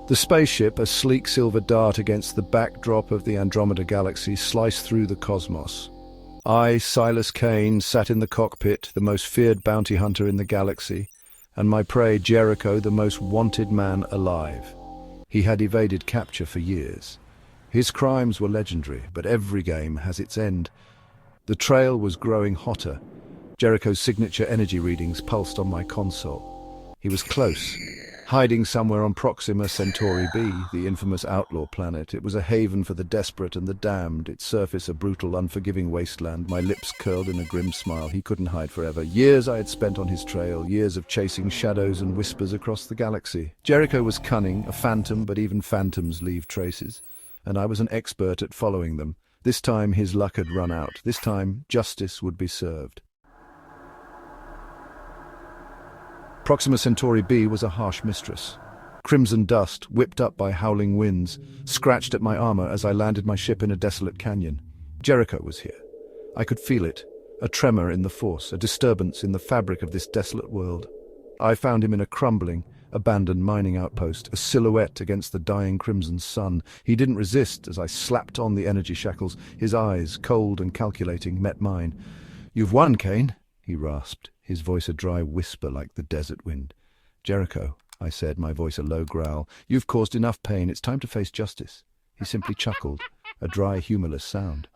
The spaceship, a sleek silver dart against the backdrop of the Andromeda Galaxy, sliced through the cosmos. I, Silas Kane, sat in the cockpit, the most feared bounty hunter in the galaxy, and my prey, Jericho, the most wanted man alive. He had evaded capture for years. His crimes were legendary, but every game has its end. The trail was growing hotter. Jericho's signature energy readings pulsed on my console. He was close, hiding somewhere on Proxima Centauri b, the infamous outlaw planet. It was a haven for the desperate and the damned, its surface a brutal, unforgiving wasteland. My lips curled in a grim smile. He couldn't hide forever. Years I had spent on his trail, years of chasing shadows and whispers across the galaxy. Jericho was cunning, a phantom, but even phantoms leave traces, and I was an expert at following them. This time his luck had run out. This time justice would be served. Proxima Centauri b was a harsh mistress. Crimson dust, whipped up by howling winds, scratched at my armor as I landed my ship in a desolate canyon. Jericho was here. I could feel it, a tremor in the force, a disturbance in the fabric of this desolate world. I found him in a crumbling, abandoned mining outpost, a silhouette against the dying crimson sun. He didn't resist as I slapped on the energy shackles. His eyes, cold and calculating, met mine. "You've won, Kane," he rasped, his voice a dry whisper like the desert wind. "Jericho," I said, my voice a low growl, "you've caused enough pain. It's time to face justice." He simply chuckled, a dry, humorless sound.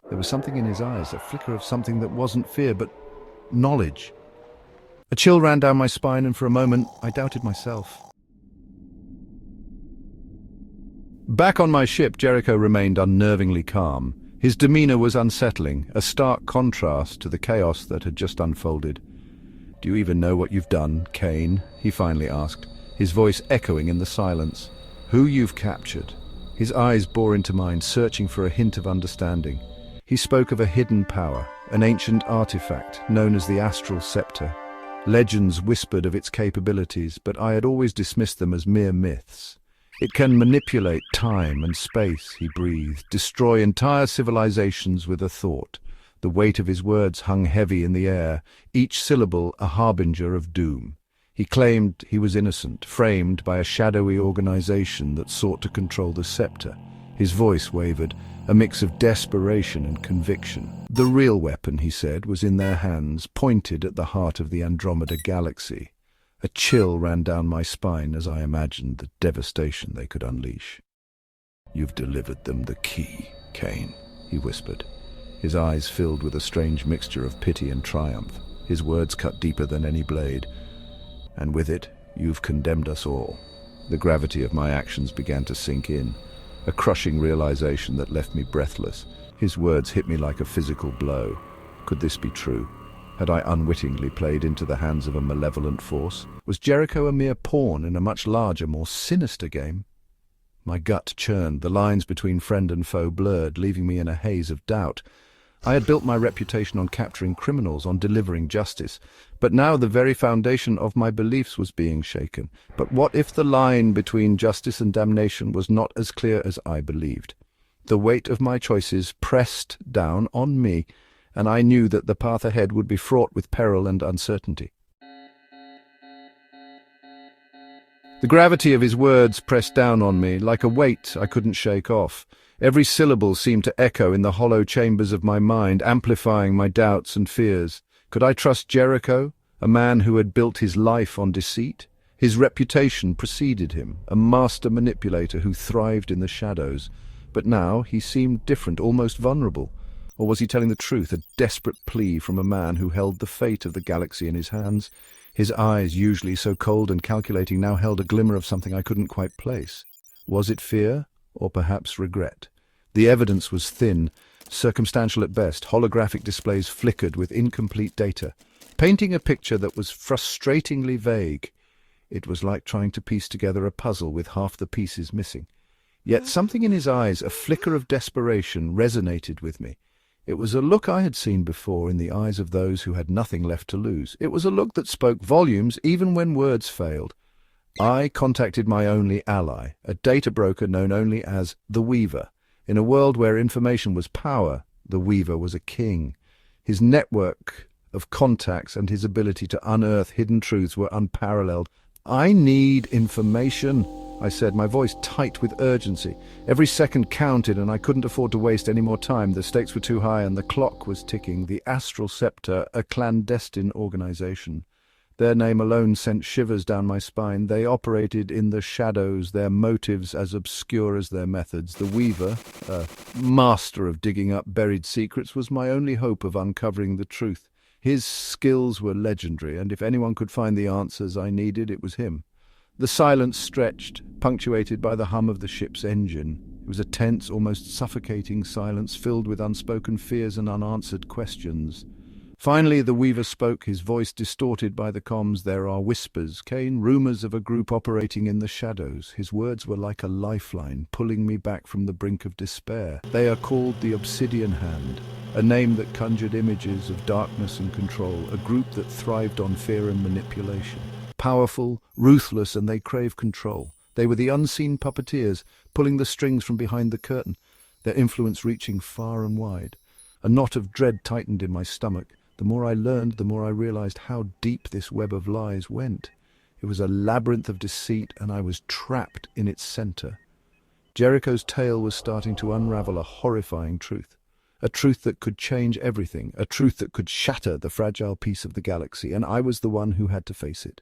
There was something in his eyes, a flicker of something that wasn't fear, but knowledge. A chill ran down my spine, and for a moment I doubted myself. Back on my ship, Jericho remained unnervingly calm. His demeanor was unsettling, a stark contrast to the chaos that had just unfolded. "Do you even know what you've done, Kane?" he finally asked, his voice echoing in the silence. "Who you've captured?" His eyes bore into mine, searching for a hint of understanding. He spoke of a hidden power, an ancient artifact known as the Astral Scepter. Legends whispered of its capabilities, but I had always dismissed them as mere myths. "It can manipulate time and space," he breathed, "destroy entire civilizations with a thought." The weight of his words hung heavy in the air, each syllable a harbinger of doom. He claimed he was innocent, framed by a shadowy organization that sought to control the scepter. His voice wavered, a mix of desperation and conviction. The real weapon, he said, was in their hands, pointed at the heart of the Andromeda Galaxy. A chill ran down my spine as I imagined the devastation they could unleash. "You've delivered them the key, Kane," he whispered. His eyes filled with a strange mixture of pity and triumph. His words cut deeper than any blade. "And with it, you've condemned us all." The gravity of my actions began to sink in, a crushing realization that left me breathless. His words hit me like a physical blow. Could this be true? Had I unwittingly played into the hands of a malevolent force? Was Jericho a mere pawn in a much larger, more sinister game? My gut churned, the lines between friend and foe blurred, leaving me in a haze of doubt. I had built my reputation on capturing criminals, on delivering justice, but now the very foundation of my beliefs was being shaken. But what if the line between justice and damnation was not as clear as I believed? The weight of my choices pressed down on me, and I knew that the path ahead would be fraught with peril and uncertainty. The gravity of his words pressed down on me, like a weight I couldn't shake off. Every syllable seemed to echo in the hollow chambers of my mind, amplifying my doubts and fears. Could I trust Jericho, a man who had built his life on deceit? His reputation preceded him, a master manipulator who thrived in the shadows. But now he seemed different, almost vulnerable. Or was he telling the truth, a desperate plea from a man who held the fate of the galaxy in his hands? His eyes, usually so cold and calculating, now held a glimmer of something I couldn't quite place. Was it fear, or perhaps regret? The evidence was thin, circumstantial at best. Holographic displays flickered with incomplete data, painting a picture that was frustratingly vague. It was like trying to piece together a puzzle with half the pieces missing. Yet something in his eyes, a flicker of desperation, resonated with me. It was a look I had seen before in the eyes of those who had nothing left to lose. It was a look that spoke volumes even when words failed. I contacted my only ally, a data broker known only as the Weaver. In a world where information was power, the Weaver was a king. His network of contacts and his ability to unearth hidden truths were unparalleled. I need information, I said, my voice tight with urgency. Every second counted and I couldn't afford to waste any more time. The stakes were too high and the clock was ticking. The Astral Scepter, a clandestine organization. Their name alone sent shivers down my spine. They operated in the shadows, their motives as obscure as their methods. The Weaver, a master of digging up buried secrets, was my only hope of uncovering the truth. His skills were legendary, and if anyone could find the answers I needed, it was him. The silence stretched, punctuated by the hum of the ship's engine. It was a tense, almost suffocating silence filled with unspoken fears and unanswered questions. Finally, the Weaver spoke, his voice distorted by the comms. "There are whispers, Kane, rumors of a group operating in the shadows." His words were like a lifeline, pulling me back from the brink of despair. "They are called the Obsidian Hand, a name that conjured images of darkness and control, a group that thrived on fear and manipulation. Powerful, ruthless, and they crave control. They were the unseen puppeteers, pulling the strings from behind the curtain, their influence reaching far and wide. A knot of dread tightened in my stomach. The more I learned, the more I realized how deep this web of lies went. It was a labyrinth of deceit, and I was trapped in its center. Jericho's tale was starting to unravel a horrifying truth. A truth that could change everything, a truth that could shatter the fragile peace of the galaxy, and I was the one who had to face it.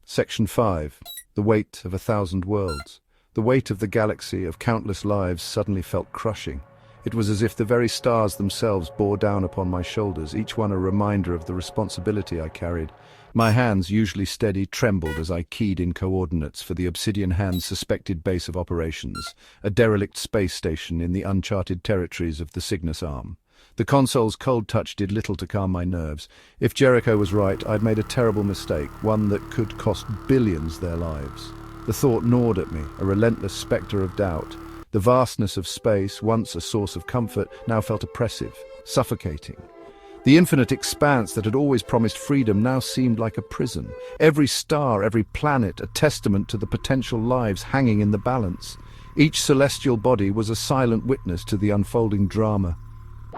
Section 5. The weight of 1,000 worlds. The weight of the galaxy, of countless lives, suddenly felt crushing. It was as if the very stars themselves bore down upon my shoulders, each one a reminder of the responsibility I carried. My hands, usually steady, trembled as I keyed in coordinates for the Obsidian Hand's suspected base of operations, a derelict space station in the uncharted territories of the Cygnus Arm. The console's cold touch did little to calm my nerves. If Jericho was right, I'd made a terrible mistake, one that could cost billions their lives. The thought gnawed at me, a relentless spectre of doubt. The vastness of space, once a source of comfort, now felt oppressive, suffocating. The infinite expanse that had always promised freedom now seemed like a prison. Every star, every planet, a testament to the potential lives hanging in the balance. Each celestial body was a silent witness to the unfolding drama.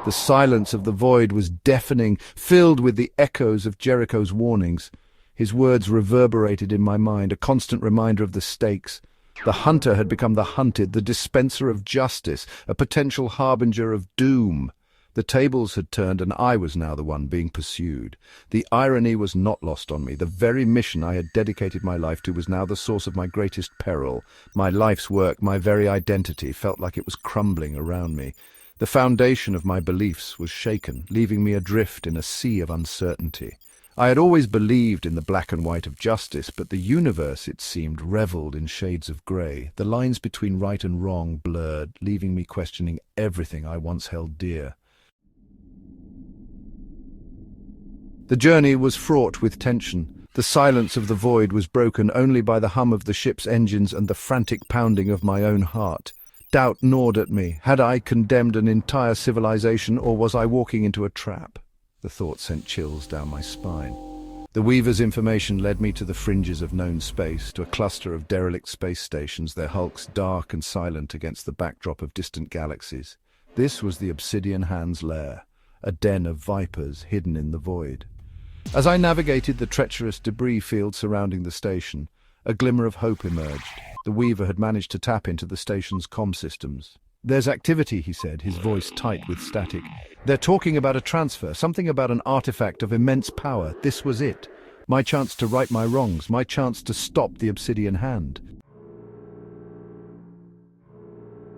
The silence of the void was deafening, filled with the echoes of Jericho's warnings. His words reverberated in my mind, a constant reminder of the stakes. The hunter had become the hunted, the dispenser of justice, a potential harbinger of doom. The tables had turned, and I was now the one being pursued. The irony was not lost on me. The very mission I had dedicated my life to was now the source of my greatest peril. My life's work, my very identity, felt like it was crumbling around me. The foundation of my beliefs was shaken, leaving me adrift in a sea of uncertainty. I had always believed in the black and white of justice, but the universe, it seemed, reveled in shades of grey. The lines between right and wrong blurred, leaving me questioning everything I once held dear. The journey was fraught with tension. The silence of the void was broken only by the hum of the ship's engines and the frantic pounding of my own heart. Doubt gnawed at me. Had I condemned an entire civilization, or was I walking into a trap? The thought sent chills down my spine. The Weaver's information led me to the fringes of known space, to a cluster of derelict space stations, their hulks dark and silent against the backdrop of distant galaxies. This was the Obsidian Hand's lair, a den of vipers hidden in the void. As I navigated the treacherous debris field surrounding the station, a glimmer of hope emerged. The Weaver had managed to tap into the station's comm systems. "There's activity," he said, his voice tight with static. "They're talking about a transfer, something about an artifact of immense power. This was it. My chance to right my wrongs, my chance to stop the Obsidian Hand."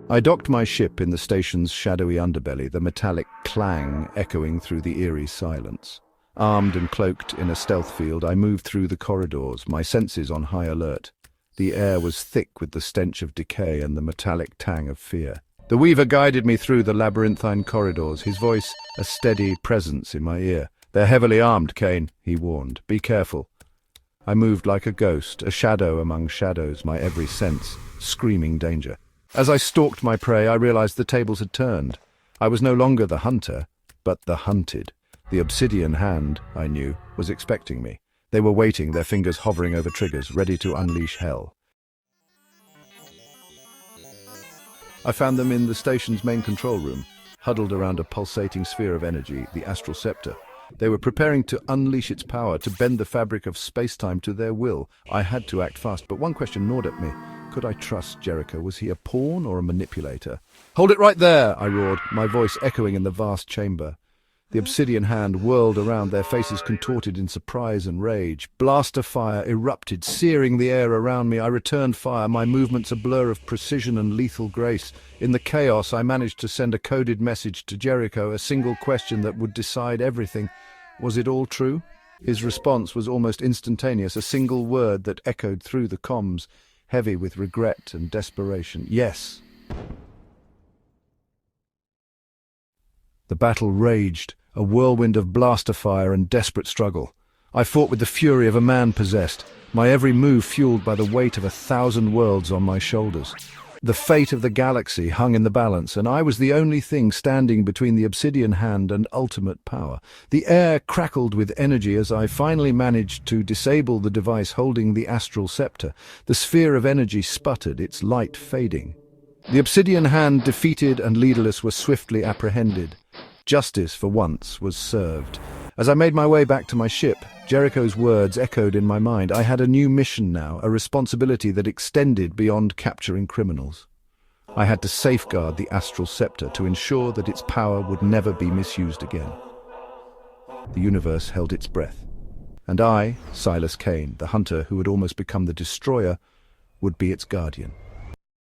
I docked my ship in the station's shadowy underbelly, the metallic clang echoing through the eerie silence. Armed and cloaked in a stealth field, I moved through the corridors, my senses on high alert. The air was thick with the stench of decay and the metallic tang of fear. The Weaver guided me through the labyrinthine corridors, his voice a steady presence in my ear. "They're heavily armed, Kane," he warned. "Be careful." I moved like a ghost, a shadow among shadows, my every sense screaming danger. As I stalked my prey, I realized the tables had turned. I was no longer the hunter, but the hunted. The Obsidian Hand, I knew, was expecting me. They were waiting, their fingers hovering over triggers, ready to unleash hell. I found them in the station's main control room, huddled around a pulsating sphere of energy, the Astral Scepter. They were preparing to unleash its power, to bend the fabric of space-time to their will. I had to act fast, but one question gnawed at me. Could I trust Jericho? Was he a pawn or a manipulator? "Hold it right there!" I roared, my voice echoing in the vast chamber. The obsidian hand whirled around, their faces contorted in surprise and rage. Blaster fire erupted, searing the air around me. I returned fire, my movements a blur of precision and lethal grace. In the chaos, I managed to send a coded message to Jericho, a single question that would decide everything. Was it all true? His response was almost instantaneous, a single word that echoed through the comms, heavy with regret and desperation. Yes. The battle raged, a whirlwind of blaster fire and desperate struggle. I fought with the fury of a man possessed, my every move fueled by the weight of 1,000 worlds on my shoulders. The fate of the galaxy hung in the balance, and I was the only thing standing between the obsidian hand and ultimate power. The air crackled with energy as I finally managed to disable the device holding the astral scepter. The sphere of energy sputtered, its light fading. The obsidian hand, defeated and leaderless, was swiftly apprehended. Justice, for once, was served. As I made my way back to my ship, Jericho's words echoed in my mind. I had a new mission now, a responsibility that extended beyond capturing criminals. I had to safeguard the astral scepter to ensure that its power would never be misused again. The universe held its breath. And I, Silas Kane, the hunter who had almost become the destroyer, would be its guardian.